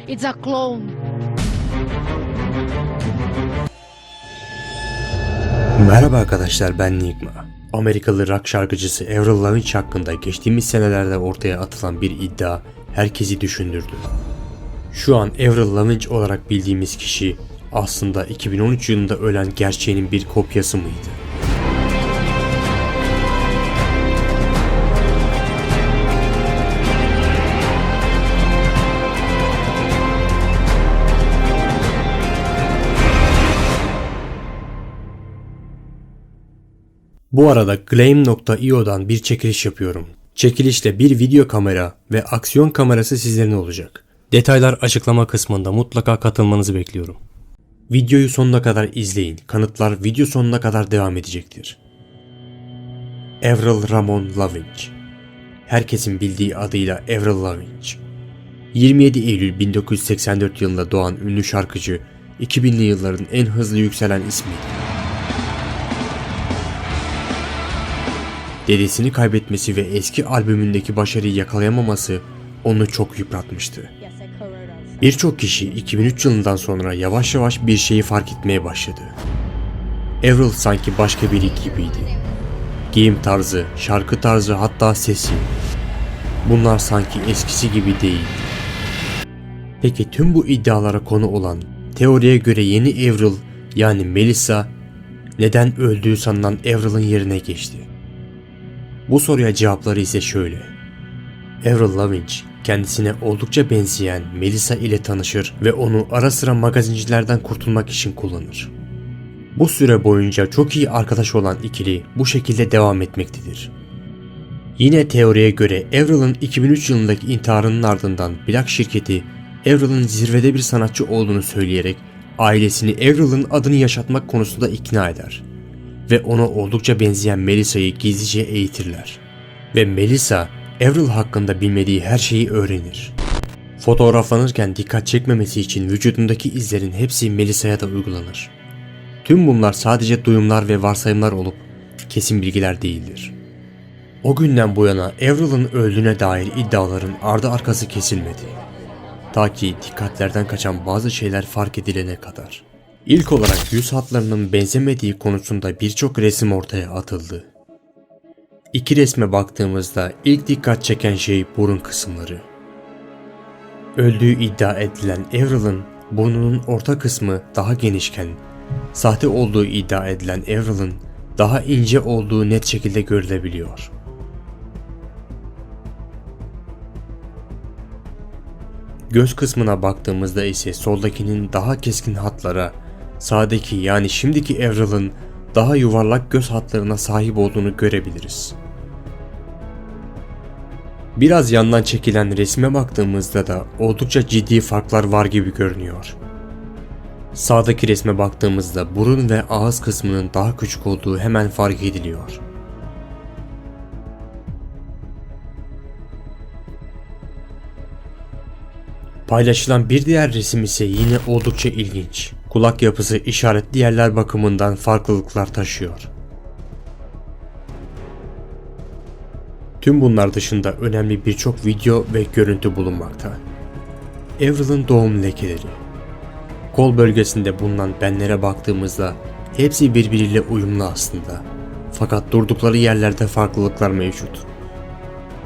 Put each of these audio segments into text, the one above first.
It's a clone. Merhaba arkadaşlar, ben Nigma. Amerikalı rock şarkıcısı Avril Lavigne hakkında geçtiğimiz senelerde ortaya atılan bir iddia herkesi düşündürdü. Şu an Avril Lavigne olarak bildiğimiz kişi aslında 2013 yılında ölen gerçeğinin bir kopyası mıydı? Bu arada Gleam.io'dan bir çekiliş yapıyorum. Çekilişte bir video kamera ve aksiyon kamerası sizlerin olacak. Detaylar açıklama kısmında, mutlaka katılmanızı bekliyorum. Videoyu sonuna kadar izleyin. Kanıtlar video sonuna kadar devam edecektir. Avril Ramon Lavigne. Herkesin bildiği adıyla Avril Lavigne. 27 Eylül 1984 yılında doğan ünlü şarkıcı, 2000'li yılların en hızlı yükselen ismiydi. Dedesini kaybetmesi ve eski albümündeki başarıyı yakalayamaması onu çok yıpratmıştı. Birçok kişi 2003 yılından sonra yavaş yavaş bir şeyi fark etmeye başladı. Avril sanki başka biri gibiydi. Giyim tarzı, şarkı tarzı, hatta sesi. Bunlar sanki eskisi gibi değildi. Peki tüm bu iddialara konu olan, teoriye göre yeni Avril yani Melissa neden öldüğü sanılan Avril'in yerine geçti? Bu soruya cevapları ise şöyle. Avril Lavigne kendisine oldukça benzeyen Melissa ile tanışır ve onu ara sıra magazincilerden kurtulmak için kullanır. Bu süre boyunca çok iyi arkadaş olan ikili bu şekilde devam etmektedir. Yine teoriye göre Avril'in 2003 yılındaki intiharının ardından plak şirketi Avril'in zirvede bir sanatçı olduğunu söyleyerek ailesini Avril'in adını yaşatmak konusunda ikna eder ve ona oldukça benzeyen Melissa'yı gizlice eğitirler. Ve Melissa, Avril hakkında bilmediği her şeyi öğrenir. Fotoğraflanırken dikkat çekmemesi için vücudundaki izlerin hepsi Melissa'ya da uygulanır. Tüm bunlar sadece duyumlar ve varsayımlar olup kesin bilgiler değildir. O günden bu yana Avril'in öldüğüne dair iddiaların ardı arkası kesilmedi. Ta ki dikkatlerden kaçan bazı şeyler fark edilene kadar. İlk olarak yüz hatlarının benzemediği konusunda birçok resim ortaya atıldı. İki resme baktığımızda ilk dikkat çeken şey burun kısımları. Öldüğü iddia edilen Avril'in burnunun orta kısmı daha genişken, sahte olduğu iddia edilen Avril'in daha ince olduğu net şekilde görülebiliyor. Göz kısmına baktığımızda ise soldakinin daha keskin hatlara, sağdaki yani şimdiki Avril'in daha yuvarlak göz hatlarına sahip olduğunu görebiliriz. Biraz yandan çekilen resme baktığımızda da oldukça ciddi farklar var gibi görünüyor. Sağdaki resme baktığımızda burun ve ağız kısmının daha küçük olduğu hemen fark ediliyor. Paylaşılan bir diğer resim ise yine oldukça ilginç. Kulak yapısı işaretli yerler bakımından farklılıklar taşıyor. Tüm bunlar dışında önemli birçok video ve görüntü bulunmakta. Avril'in doğum lekeleri. Kol bölgesinde bulunan benlere baktığımızda hepsi birbiriyle uyumlu aslında. Fakat durdukları yerlerde farklılıklar mevcut.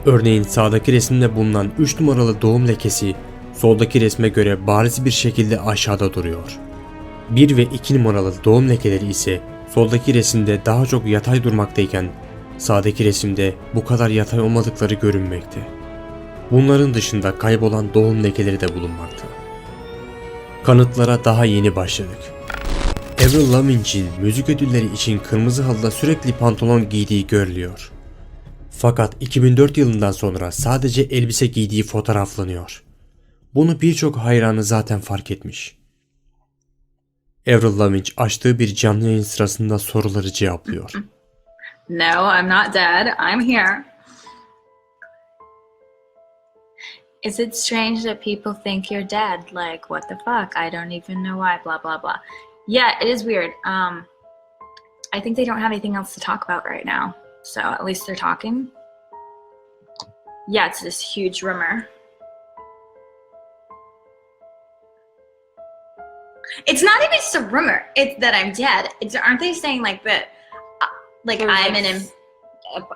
Örneğin sağdaki resimde bulunan 3 numaralı doğum lekesi soldaki resme göre bariz bir şekilde aşağıda duruyor. 1 ve 2 numaralı doğum lekeleri ise soldaki resimde daha çok yatay durmaktayken sağdaki resimde bu kadar yatay olmadıkları görünmekte. Bunların dışında kaybolan doğum lekeleri de bulunmakta. Kanıtlara daha yeni başladık. Avril Lavigne'in müzik ödülleri için kırmızı halıda sürekli pantolon giydiği görülüyor. Fakat 2004 yılından sonra sadece elbise giydiği fotoğraflanıyor. Bunu birçok hayranı zaten fark etmiş. Avril Lavigne açtığı bir canlı yayın sırasında soruları cevaplıyor. No, I'm not dead. I'm here. Is it strange that people think you're dead? Like, what the fuck? I don't even know why, blah, blah, blah. Yeah, it is weird. I think they don't have anything else to talk about right now. So at least they're talking. Yeah, it's this huge rumor. It's not even just a rumor. It's that I'm dead. Aren't they saying like that? Like I'm an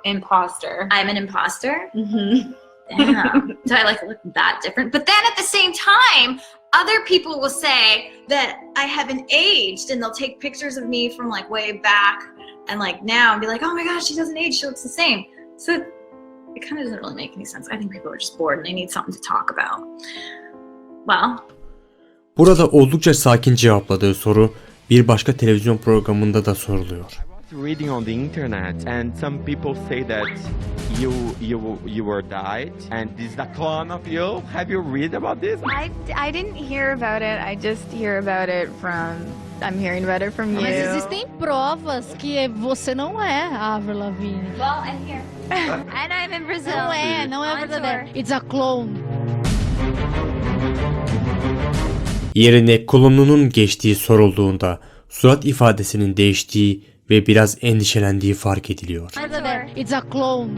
imposter. I'm an imposter. Mm-hmm. Damn. Do I like look that different? But then at the same time, other people will say that I haven't aged, and they'll take pictures of me from like way back and like now and be like, oh my gosh, she doesn't age. She looks the same. So it kind of doesn't really make any sense. I think people are just bored and they need something to talk about. Well. Burada oldukça sakin cevapladığı soru bir başka televizyon programında da soruluyor. Reading on the internet, and some people say that you were died, and this is a clone of you. Have you read about this? I didn't hear about it. I just hear about it from. I'm hearing about it from you. Mas existem provas que você não é a Avril Lavigne. Well, I'm here. And I'm in Brazil. Não é On verdadeiro. tour. It's a clone. Yerine klonunun geçtiği sorulduğunda surat ifadesinin değiştiği ve biraz endişelendiği fark ediliyor. Verdadeiro. It's a clone.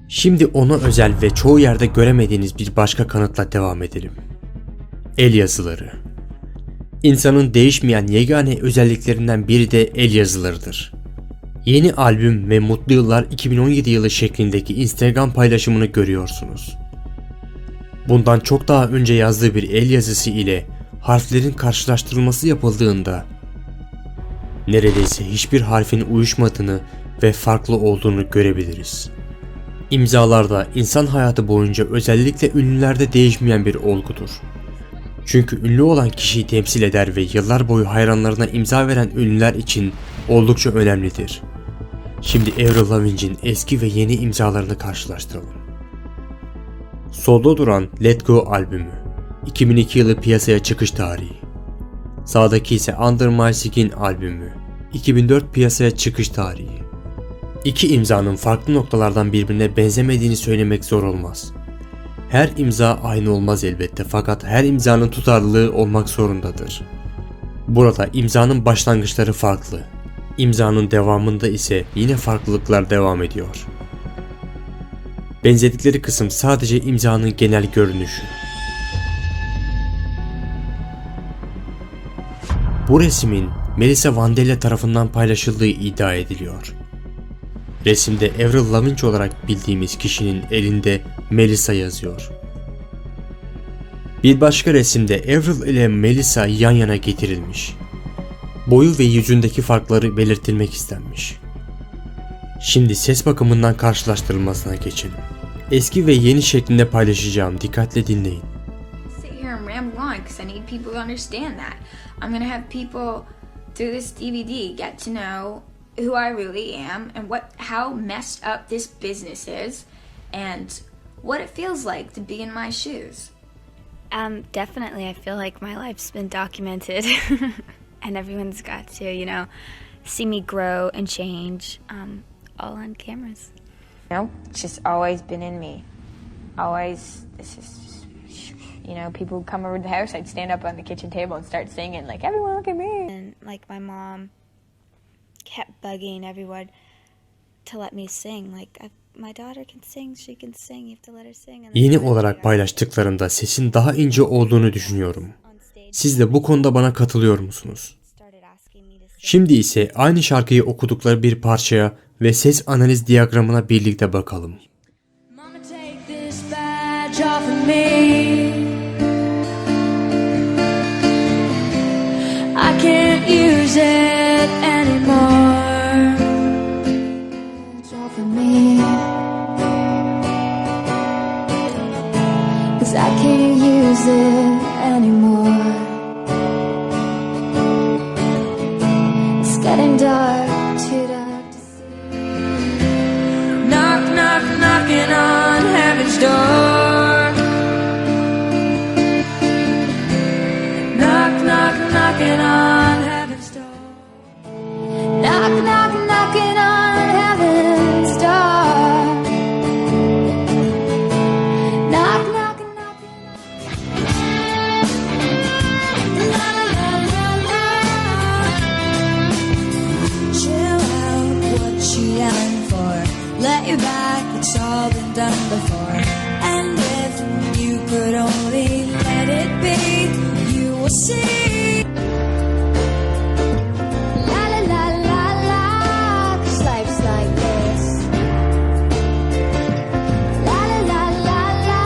Şimdi ona özel ve çoğu yerde göremediğiniz bir başka kanıtla devam edelim. El yazıları. İnsanın değişmeyen yegane özelliklerinden biri de el yazılarıdır. Yeni albüm ve Mutlu Yıllar 2017 yılı şeklindeki Instagram paylaşımını görüyorsunuz. Bundan çok daha önce yazdığı bir el yazısı ile harflerin karşılaştırılması yapıldığında neredeyse hiçbir harfin uyuşmadığını ve farklı olduğunu görebiliriz. İmzalarda insan hayatı boyunca özellikle ünlülerde değişmeyen bir olgudur. Çünkü ünlü olan kişiyi temsil eder ve yıllar boyu hayranlarına imza veren ünlüler için oldukça önemlidir. Şimdi Avril Lavigne'in eski ve yeni imzalarını karşılaştıralım. Solda duran Let Go albümü, 2002 yılı piyasaya çıkış tarihi. Sağdaki ise Under My Skin albümü, 2004 piyasaya çıkış tarihi. İki imzanın farklı noktalardan birbirine benzemediğini söylemek zor olmaz. Her imza aynı olmaz elbette, fakat her imzanın tutarlılığı olmak zorundadır. Burada imzanın başlangıçları farklı. İmzanın devamında ise yine farklılıklar devam ediyor. Benzedikleri kısım sadece imzanın genel görünüşü. Bu resmin Melissa Vandella tarafından paylaşıldığı iddia ediliyor. Resimde Avril Lavigne olarak bildiğimiz kişinin elinde Melissa yazıyor. Bir başka resimde Avril ile Melissa yan yana getirilmiş. Boyu ve yüzündeki farkları belirtilmek istenmiş. Şimdi ses bakımından karşılaştırılmasına geçelim. Eski ve yeni şeklinde paylaşacağım, dikkatle dinleyin. Sit here and ramble on because I need people to understand that. I'm gonna have people through this DVD get to know who I really am and how messed up this business is and what it feels like to be in my shoes. Definitely I feel like my life's been documented and everyone's got to, see me grow and change, all on cameras. It's just always been in me. Always, people would come over to the house, I'd stand up on the kitchen table and start singing, like, everyone look at me. And like my mom kept bugging everyone to let me sing. Like, my daughter can sing, she can sing, you have to let her sing. Yeni olarak paylaştıklarında sesin daha ince olduğunu düşünüyorum. Siz de bu konuda bana katılıyor musunuz? Şimdi ise aynı şarkıyı okudukları bir parçaya ve ses analiz diyagramına birlikte bakalım. Mama, take this badge off of me. I can't use it anymore. It's off of me. 'Cause I can't use it anymore. It's getting dark, too dark to see. Knock, knock, knocking on heaven's door. Knock, knock, knocking on heaven's door. Knock, knock, knocking on heaven's door. Knock, knock, knocking. La, la, la, la. Chill out, what you yelling for? Let your back, it's all been done before. see. La la la la la, 'cause life's like this. La la la la la,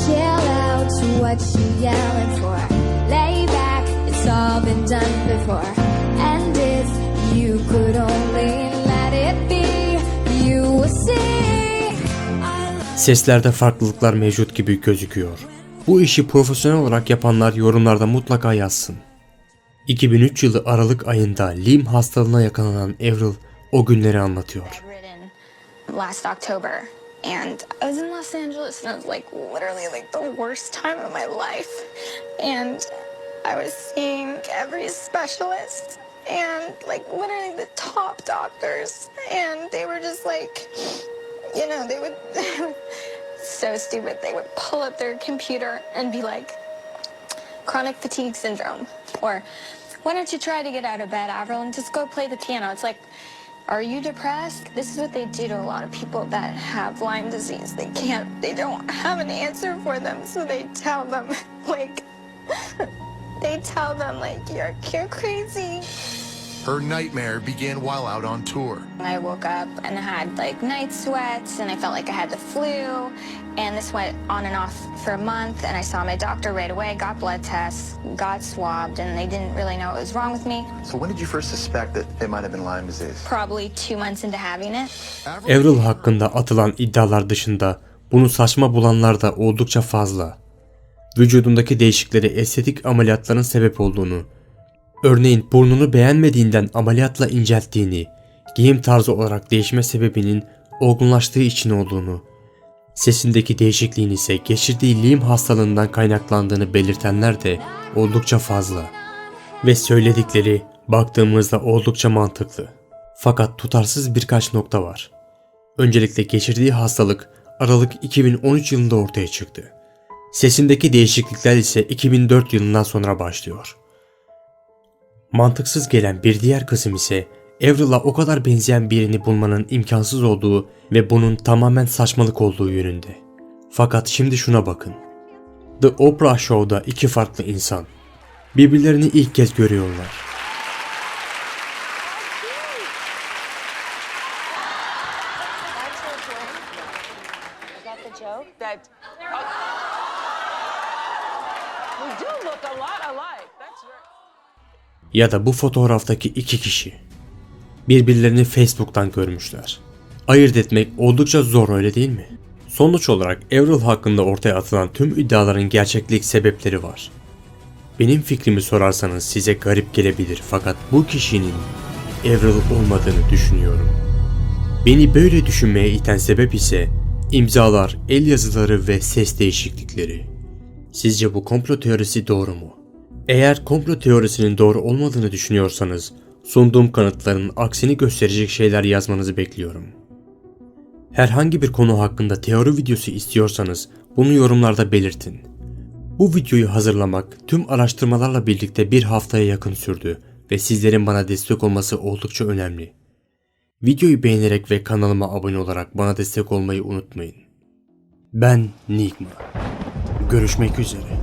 chill out, what you yelling for? Lay back, it's all been done before. And if you could only let it be, you will see. Seslerde farklılıklar mevcut gibi gözüküyor. Bu işi profesyonel olarak yapanlar yorumlarda mutlaka yazsın. 2003 yılı Aralık ayında Lyme hastalığına yakalanan Avril o günleri anlatıyor. Bedridden last October, and I was in Los Angeles, and it was like literally like the worst time of my life. And I was seeing every specialist, and like literally the top doctors, and they were just like, you know, they would so stupid. They would pull up their computer and be like, chronic fatigue syndrome, or why don't you try to get out of bed, Avril, and just go play the piano? It's like, are you depressed? This is what they do to a lot of people that have Lyme disease. They don't have an answer for them, so they tell them like, you're crazy. Her nightmare began while out on tour. I woke up and I had like night sweats, and I felt like I had the flu, and this went on and off for a month. And I saw my doctor right away, got blood tests, got swabbed, and they didn't really know what was wrong with me. So when did you first suspect that it might have been Lyme disease? Probably 2 months into having it. Avril hakkında atılan iddialar dışında bunu saçma bulanlar da oldukça fazla. Vücudundaki değişikleri estetik ameliyatların sebep olduğunu, örneğin burnunu beğenmediğinden ameliyatla incelttiğini, giyim tarzı olarak değişme sebebinin olgunlaştığı için olduğunu, sesindeki değişikliğin ise geçirdiği Lyme hastalığından kaynaklandığını belirtenler de oldukça fazla. Ve söyledikleri baktığımızda oldukça mantıklı. Fakat tutarsız birkaç nokta var. Öncelikle geçirdiği hastalık Aralık 2013 yılında ortaya çıktı. Sesindeki değişiklikler ise 2004 yılından sonra başlıyor. Mantıksız gelen bir diğer kısım ise Avril'a o kadar benzeyen birini bulmanın imkansız olduğu ve bunun tamamen saçmalık olduğu yönünde. Fakat şimdi şuna bakın. The Oprah Show'da iki farklı insan. Birbirlerini ilk kez görüyorlar. Ya da bu fotoğraftaki iki kişi. Birbirlerini Facebook'tan görmüşler. Ayırt etmek oldukça zor, öyle değil mi? Sonuç olarak Avril hakkında ortaya atılan tüm iddiaların gerçeklik sebepleri var. Benim fikrimi sorarsanız size garip gelebilir, fakat bu kişinin Avril olmadığını düşünüyorum. Beni böyle düşünmeye iten sebep ise imzalar, el yazıları ve ses değişiklikleri. Sizce bu komplo teorisi doğru mu? Eğer komplo teorisinin doğru olmadığını düşünüyorsanız, sunduğum kanıtların aksini gösterecek şeyler yazmanızı bekliyorum. Herhangi bir konu hakkında teori videosu istiyorsanız bunu yorumlarda belirtin. Bu videoyu hazırlamak tüm araştırmalarla birlikte bir haftaya yakın sürdü ve sizlerin bana destek olması oldukça önemli. Videoyu beğenerek ve kanalıma abone olarak bana destek olmayı unutmayın. Ben Nigma. Görüşmek üzere.